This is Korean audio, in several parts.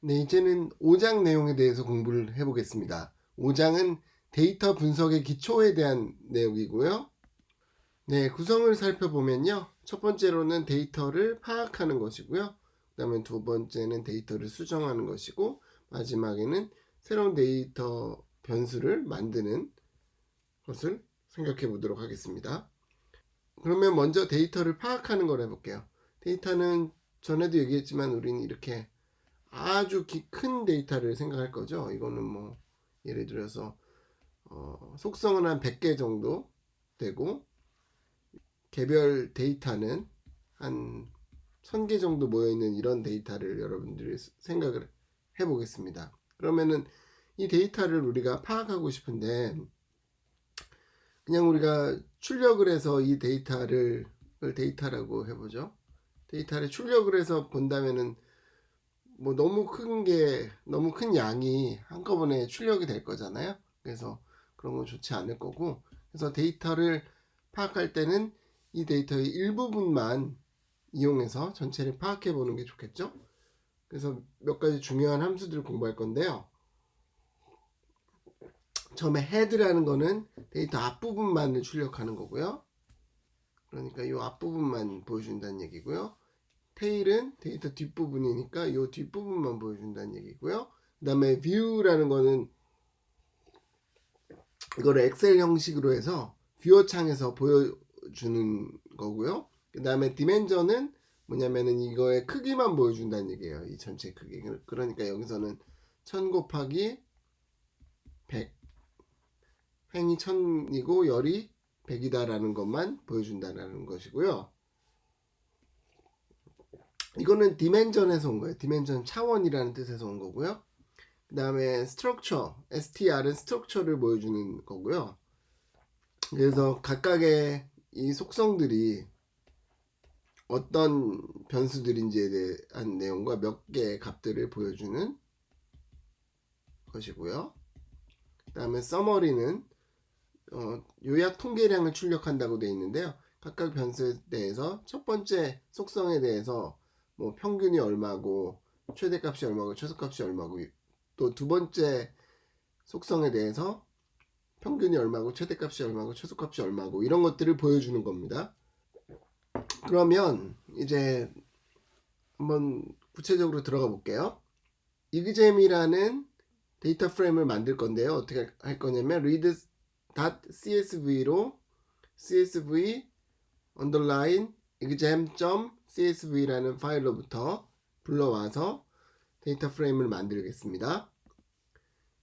네, 이제는 5장 내용에 대해서 공부를 해보겠습니다. 5장은 데이터 분석의 기초에 대한 내용이고요. 네, 구성을 살펴보면요. 첫 번째로는 데이터를 파악하는 것이고요. 그 다음에 두 번째는 데이터를 수정하는 것이고, 마지막에는 새로운 데이터 변수를 만드는 것을 생각해 보도록 하겠습니다. 그러면 먼저 데이터를 파악하는 걸 해볼게요. 데이터는 전에도 얘기했지만 우리는 이렇게 아주 큰 데이터를 생각할 거죠. 이거는 뭐 예를 들어서 속성은 한 100개 정도 되고 개별 데이터는 한 1000개 정도 모여있는 이런 데이터를 여러분들이 생각을 해보겠습니다. 그러면은 이 데이터를 우리가 파악하고 싶은데 그냥 우리가 출력을 해서 이 데이터를 데이터라고 해보죠. 데이터를 출력을 해서 본다면은 뭐 너무 큰 양이 한꺼번에 출력이 될 거잖아요. 그래서 그런 건 좋지 않을 거고, 그래서 데이터를 파악할 때는 이 데이터의 일부분만 이용해서 전체를 파악해 보는 게 좋겠죠. 그래서 몇 가지 중요한 함수들을 공부할 건데요. 처음에 head라는 거는 데이터 앞부분만을 출력하는 거고요. 그러니까 이 앞부분만 보여준다는 얘기고요. 테일은 데이터 뒷부분이니까 이 뒷부분만 보여준다는 얘기고요. 그 다음에 view라는 거는 이거를 엑셀 형식으로 해서 뷰어 창에서 보여주는 거고요. 그 다음에 디멘전은 뭐냐면은 이거의 크기만 보여준다는 얘기예요. 이 전체 크기. 그러니까 여기서는 1000 곱하기 100 횡이 1000이고 열이 100이다라는 것만 보여준다는 것이고요. 이거는 디멘전에서 온 거예요. 디멘전 차원이라는 뜻에서 온 거고요. 그 다음에 structure, str은 structure를 보여주는 거고요. 그래서 각각의 이 속성들이 어떤 변수들인지에 대한 내용과 몇 개의 값들을 보여주는 것이고요. 그 다음에 summary는 요약 통계량을 출력한다고 되어 있는데요. 각각 변수에 대해서 첫 번째 속성에 대해서 뭐 평균이 얼마고 최대값이 얼마고 최소값이 얼마고 또 두 번째 속성에 대해서 평균이 얼마고 최대값이 얼마고 최소값이 얼마고 이런 것들을 보여주는 겁니다. 그러면 이제 한번 구체적으로 들어가 볼게요. 이그잼이라는 데이터 프레임을 만들 건데요. 어떻게 할 거냐면 read.csv로 csv underline exam.csv라는 파일로부터 불러와서 데이터 프레임을 만들겠습니다.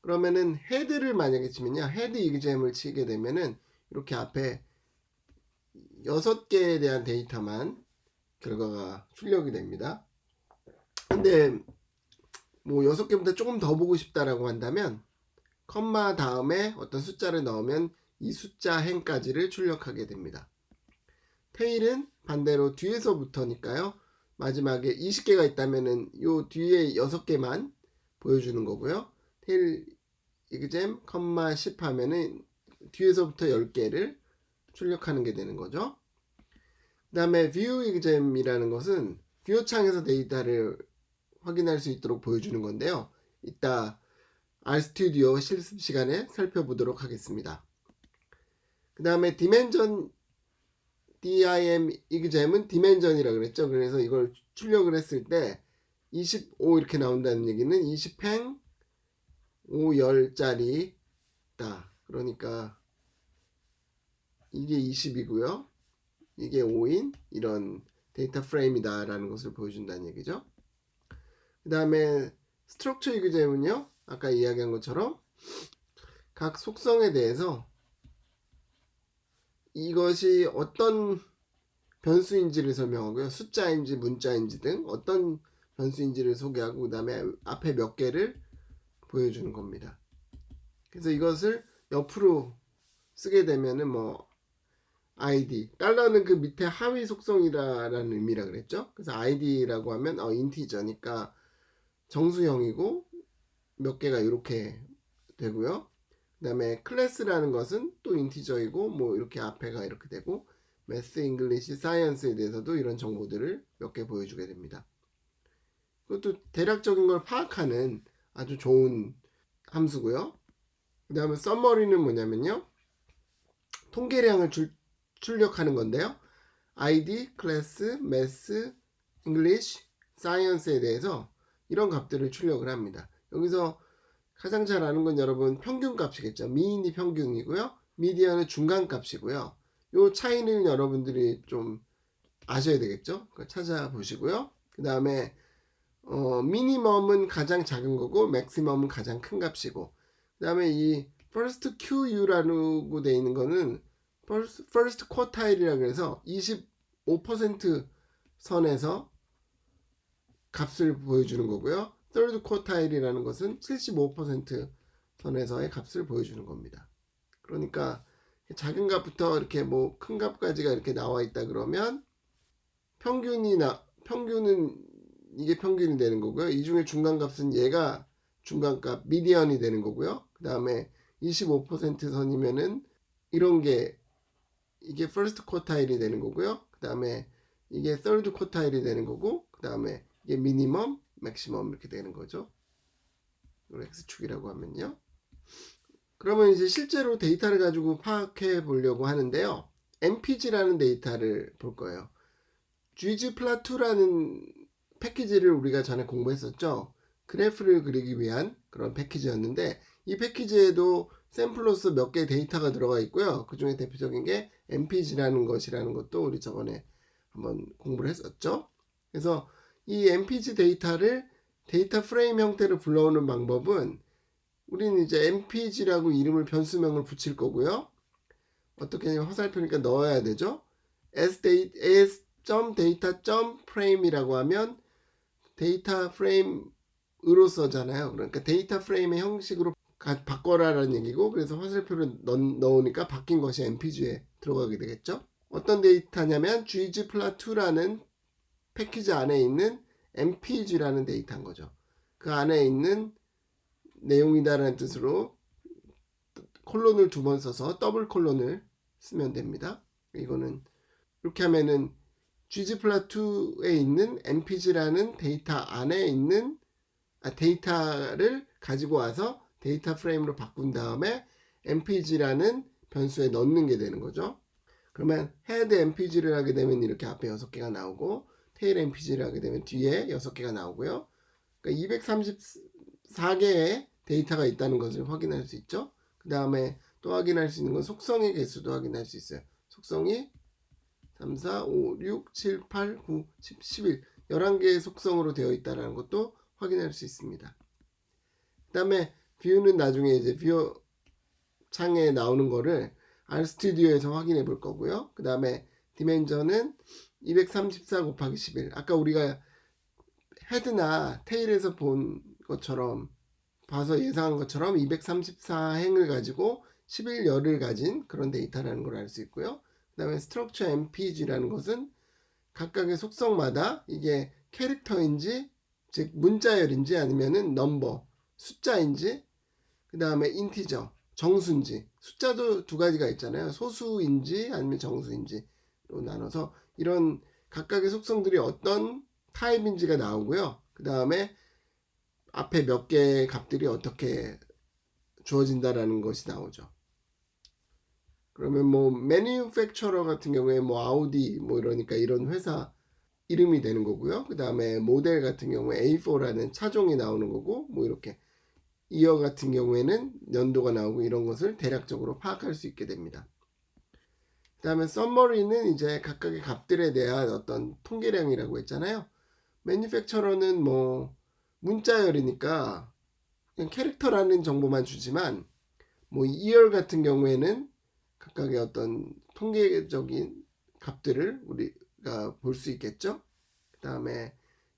그러면은 헤드를 만약에 치면요. 헤드 exam을 치게 되면은 이렇게 앞에 6개에 대한 데이터만 결과가 출력이 됩니다. 근데 뭐 6개보다 조금 더 보고 싶다라고 한다면 컴마 다음에 어떤 숫자를 넣으면 이 숫자 행까지를 출력하게 됩니다. 테일은 반대로 뒤에서부터니까요. 마지막에 20개가 있다면은 요 뒤에 6개만 보여주는 거고요. 테일 exam, 10 하면은 뒤에서부터 10개를 출력하는 게 되는 거죠. 그 다음에 view exam이라는 것은 뷰어 창에서 데이터를 확인할 수 있도록 보여주는 건데요. 이따 RStudio 실습 시간에 살펴보도록 하겠습니다. 그 다음에 dimension dim exam은 dimension이라고 그랬죠. 그래서 이걸 출력을 했을 때 25 이렇게 나온다는 얘기는 20행 5열짜리다. 그러니까 이게 20이고요. 이게 5인 이런 데이터 프레임이다 라는 것을 보여준다는 얘기죠. 그 다음에 스트럭처 exam은요. 아까 이야기한 것처럼 각 속성에 대해서 이것이 어떤 변수인지를 설명하고요. 숫자인지 문자인지 등 어떤 변수인지를 소개하고 그 다음에 앞에 몇 개를 보여주는 겁니다. 그래서 이것을 옆으로 쓰게 되면은 뭐 id 달러는 그 밑에 하위 속성이라는 의미라 그랬죠. 그래서 id라고 하면 인티저니까 정수형이고 몇 개가 이렇게 되고요. 그 다음에 클래스라는 것은 또 인티저이고 뭐 이렇게 앞에가 이렇게 되고 매스, 잉글리시, 사이언스에 대해서도 이런 정보들을 몇 개 보여주게 됩니다. 그것도 대략적인 걸 파악하는 아주 좋은 함수고요. 그 다음에 서머리는 뭐냐면요, 통계량을 출력하는 건데요. ID, 클래스, 매스, 잉글리시, 사이언스에 대해서 이런 값들을 출력을 합니다. 여기서 가장 잘 아는 건 여러분 평균값이겠죠. 미인이 평균이고요. 미디어는 중간값이고요. 요 차이는 여러분들이 좀 아셔야 되겠죠. 찾아보시고요. 그 다음에 미니멈은 가장 작은 거고 맥시멈은 가장 큰 값이고, 그 다음에 이 first QU라고 되어 있는 거는 first quartile이라고 해서 25% 선에서 값을 보여주는 거고요. third quartile이라는 것은 75% 선에서의 값을 보여주는 겁니다. 그러니까 작은 값부터 이렇게 뭐 큰 값까지가 이렇게 나와 있다 그러면 평균은 이게 평균이 되는 거고요. 이 중에 중간값은 얘가 중간값 미디언이 되는 거고요. 그 다음에 25% 선이면은 이런 게 이게 first quartile이 되는 거고요. 그 다음에 이게 third quartile이 되는 거고, 그 다음에 이게 미니멈, 맥시멈 이렇게 되는 거죠. 이걸 x축이라고 하면요. 그러면 이제 실제로 데이터를 가지고 파악해 보려고 하는데요. MPG라는 데이터를 볼 거예요. ggplot2라는 패키지를 우리가 전에 공부했었죠. 그래프를 그리기 위한 그런 패키지였는데, 이 패키지에도 샘플로서 몇 개의 데이터가 들어가 있고요. 그 중에 대표적인 게 MPG라는 것이라는 것도 우리 저번에 한번 공부를 했었죠. 그래서 이 MPG 데이터를 데이터 프레임 형태로 불러오는 방법은, 우리는 이제 MPG라고 이름을 변수명을 붙일 거고요. 어떻게 하냐면 화살표니까 넣어야 되죠. as.data.frame이라고 하면 데이터 프레임으로서잖아요. 그러니까 데이터 프레임의 형식으로 바꿔라라는 얘기고, 그래서 화살표를 넣으니까 바뀐 것이 MPG에 들어가게 되겠죠. 어떤 데이터냐면 ggplot2라는 패키지 안에 있는 MPG라는 데이터인 거죠. 그 안에 있는 내용이다라는 뜻으로 콜론을 두 번 써서 더블 콜론을 쓰면 됩니다. 이거는 이렇게 하면은 ggplot2에 있는 mpg라는 데이터 안에 있는 데이터를 가지고 와서 데이터 프레임으로 바꾼 다음에 mpg라는 변수에 넣는 게 되는 거죠. 그러면 head mpg를 하게 되면 이렇게 앞에 6개가 나오고, tail mpg를 하게 되면 뒤에 6개가 나오고요. 그러니까 234개의 데이터가 있다는 것을 확인할 수 있죠. 그 다음에 또 확인할 수 있는 건 속성의 개수도 확인할 수 있어요. 속성이 3, 4, 5, 6, 7, 8, 9, 10, 11 11개의 속성으로 되어 있다는 것도 확인할 수 있습니다. 그 다음에 뷰는 나중에 이제 뷰 창에 나오는 거를 RStudio에서 확인해 볼 거고요. 그 다음에 디멘전은 234 곱하기 11. 아까 우리가 헤드나 테일에서 본 것처럼, 봐서 예상한 것처럼 234행을 가지고 11열을 가진 그런 데이터라는 걸 알 수 있고요. 그 다음에 structure mpg라는 것은 각각의 속성마다 이게 캐릭터인지, 즉 문자열인지, 아니면은 넘버, 숫자인지, 그 다음에 인티저, 정수인지, 숫자도 두 가지가 있잖아요. 소수인지 아니면 정수인지로 나눠서 이런 각각의 속성들이 어떤 타입인지가 나오고요. 그 다음에 앞에 몇 개의 값들이 어떻게 주어진다라는 것이 나오죠. 그러면 뭐 매니팩처러 같은 경우에 뭐 아우디 뭐 이러니까 이런 회사 이름이 되는 거고요. 그 다음에 모델 같은 경우에 A4라는 차종이 나오는 거고, 뭐 이렇게 이어 같은 경우에는 연도가 나오고, 이런 것을 대략적으로 파악할 수 있게 됩니다. 그 다음에 썸머리는 이제 각각의 값들에 대한 어떤 통계량이라고 했잖아요. 매니팩처러는 뭐 문자열이니까 그냥 캐릭터라는 정보만 주지만, 뭐 이열 같은 경우에는 각각의 어떤 통계적인 값들을 우리가 볼 수 있겠죠. 그 다음에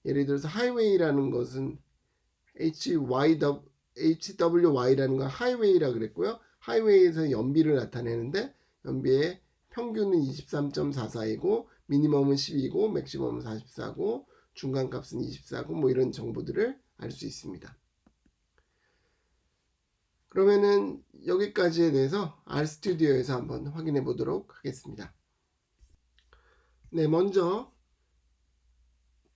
예를 들어서 하이웨이라는 것은 HWY라는 건 하이웨이라 그랬고요. 하이웨이에서 연비를 나타내는데, 연비의 평균은 23.44이고 미니멈은 12고 맥시멈은 44고 중간값은 24고 뭐 이런 정보들을 알 수 있습니다. 그러면은 여기까지에 대해서 RStudio에서 한번 확인해 보도록 하겠습니다. 네, 먼저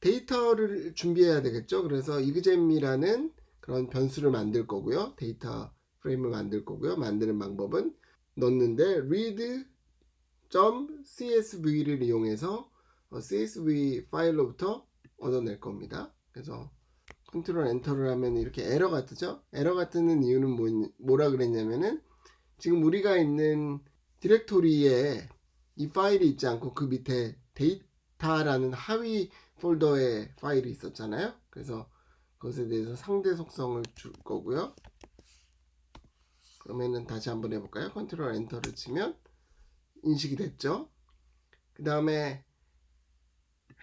데이터를 준비해야 되겠죠. 그래서 이그잼이라는 그런 변수를 만들 거고요. 데이터 프레임을 만들 거고요. 만드는 방법은 넣는데 read.csv를 이용해서 csv 파일로부터 얻어낼 겁니다. 그래서 컨트롤 엔터를 하면 이렇게 에러가 뜨죠. 에러가 뜨는 이유는 뭐라 그랬냐면은 지금 우리가 있는 디렉토리에 이 파일이 있지 않고 그 밑에 데이터라는 하위 폴더에 파일이 있었잖아요. 그래서 그것에 대해서 상대 속성을 줄 거고요. 그러면은 다시 한번 해볼까요? 컨트롤 엔터를 치면 인식이 됐죠. 그 다음에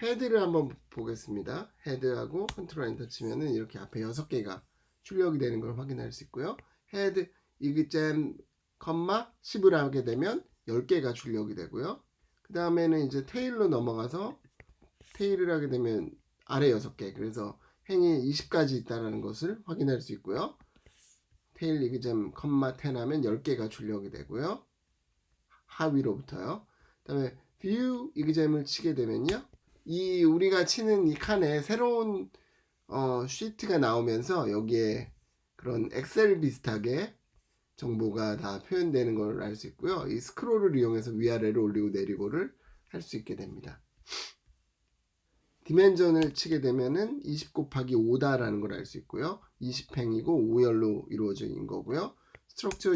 헤드를 한번 보겠습니다. 헤드하고 컨트롤 엔터 치면은 이렇게 앞에 6개가 출력이 되는 걸 확인할 수 있고요. 헤드 이그잼 10을 하게 되면 10개가 출력이 되고요. 그 다음에는 이제 테일로 넘어가서 테일을 하게 되면 아래 6개, 그래서 행이 20까지 있다는 것을 확인할 수 있고요. 테일 이그잼 10 하면 10개가 출력이 되고요. 하위로부터요. 그 다음에 view 이그잼을 치게 되면요, 이 우리가 치는 이 칸에 새로운 시트가 나오면서 여기에 그런 엑셀 비슷하게 정보가 다 표현되는 걸 알 수 있고요. 이 스크롤을 이용해서 위아래로 올리고 내리고를 할 수 있게 됩니다. 디멘전을 치게 되면은 20 곱하기 5다라는 걸 알 수 있고요. 20행이고 5열로 이루어진 거고요. 스트럭처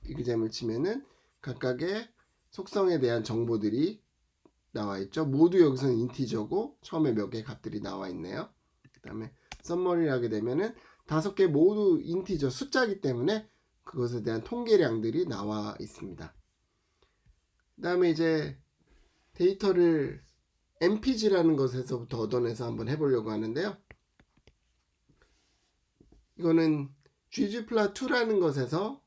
이그잼을 치면은 각각의 속성에 대한 정보들이 나와 있죠. 모두 여기서는 인티저고 처음에 몇 개 값들이 나와 있네요. 그 다음에 썸머리를 하게 되면은 5개 모두 인티저 숫자이기 때문에 그것에 대한 통계량들이 나와 있습니다. 그 다음에 이제 데이터를 mpg라는 것에서부터 얻어내서 한번 해보려고 하는데요. 이거는 ggplot2라는 것에서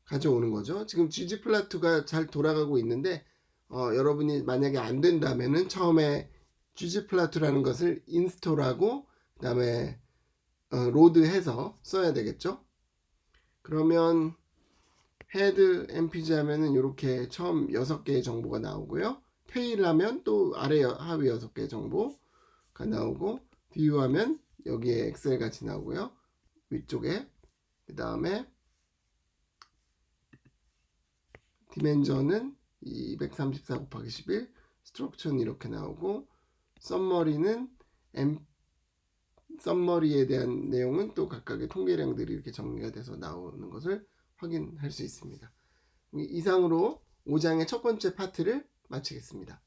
가져오는 거죠. 지금 ggplot2가 잘 돌아가고 있는데 여러분이 만약에 안 된다면은 처음에 ggplot2라는 것을 인스톨하고 그 다음에 로드해서 써야 되겠죠. 그러면 헤드 mpg 하면은 이렇게 처음 6개의 정보가 나오고요. 테일 하면 또 아래 하위 6개의 정보가 나오고, 뷰 하면 여기에 엑셀 같이 나오고요. 위쪽에 그 다음에 디멘전은 234 곱하기 11, 스트럭처는 이렇게 나오고, 썸머리에 대한 내용은 또 각각의 통계량들이 이렇게 정리가 돼서 나오는 것을 확인할 수 있습니다. 이상으로 5장의 첫 번째 파트를 마치겠습니다.